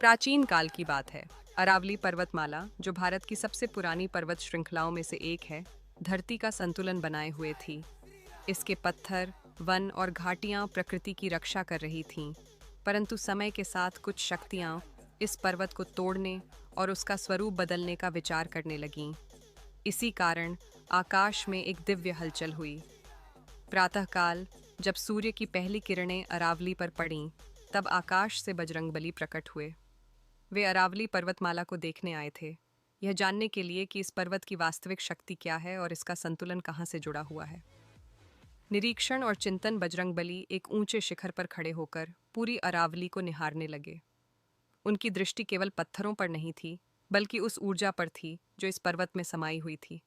प्राचीन काल की बात है। अरावली पर्वतमाला, जो भारत की सबसे पुरानी पर्वत श्रृंखलाओं में से एक है, धरती का संतुलन बनाए हुए थी। इसके पत्थर, वन और घाटियां प्रकृति की रक्षा कर रही थीं, परंतु समय के साथ कुछ शक्तियां इस पर्वत को तोड़ने और उसका स्वरूप बदलने का विचार करने लगीं। इसी कारण आकाश में एक दिव्य हलचल हुई। प्रातःकाल, जब सूर्य की पहली किरणें अरावली पर पड़ीं, तब आकाश से बजरंगबली प्रकट हुए। वे अरावली पर्वतमाला को देखने आए थे, यह जानने के लिए कि इस पर्वत की वास्तविक शक्ति क्या है और इसका संतुलन कहाँ से जुड़ा हुआ है। निरीक्षण और चिंतन बजरंगबली एक ऊंचे शिखर पर खड़े होकर पूरी अरावली को निहारने लगे। उनकी दृष्टि केवल पत्थरों पर नहीं थी, बल्कि उस ऊर्जा पर थी जो इस पर्वत में समाई हुई थी।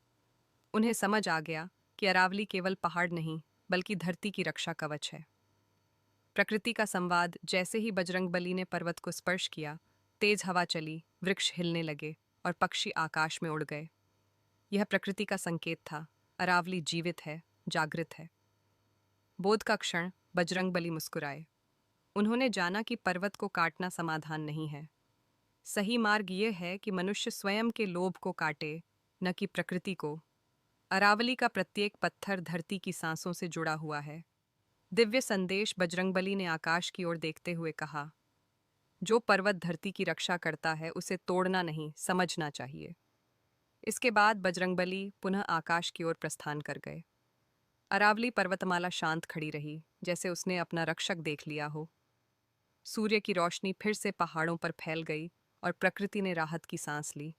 उन्हें समझ आ गया कि अरावली केवल पहाड़ नहीं, बल्कि धरती की रक्षा कवच है। प्रकृति का संवाद। जैसे ही बजरंगबली ने पर्वत को स्पर्श किया, तेज हवा चली, वृक्ष हिलने लगे और पक्षी आकाश में उड़ गए। यह प्रकृति का संकेत था, अरावली जीवित है, जागृत है। बोध का क्षण, बजरंगबली मुस्कुराए। उन्होंने जाना कि पर्वत को काटना समाधान नहीं है। सही मार्ग यह है कि मनुष्य स्वयं के लोभ को काटे, न कि प्रकृति को। अरावली का प्रत्येक पत्थर धरती की सांसों से जुड़ा हुआ है। दिव्य संदेश। बजरंगबली ने आकाश की ओर देखते हुए कहा, जो पर्वत धरती की रक्षा करता है उसे तोड़ना नहीं, समझना चाहिए। इसके बाद बजरंगबली पुनः आकाश की ओर प्रस्थान कर गए। अरावली पर्वतमाला शांत खड़ी रही, जैसे उसने अपना रक्षक देख लिया हो। सूर्य की रोशनी फिर से पहाड़ों पर फैल गई और प्रकृति ने राहत की सांस ली।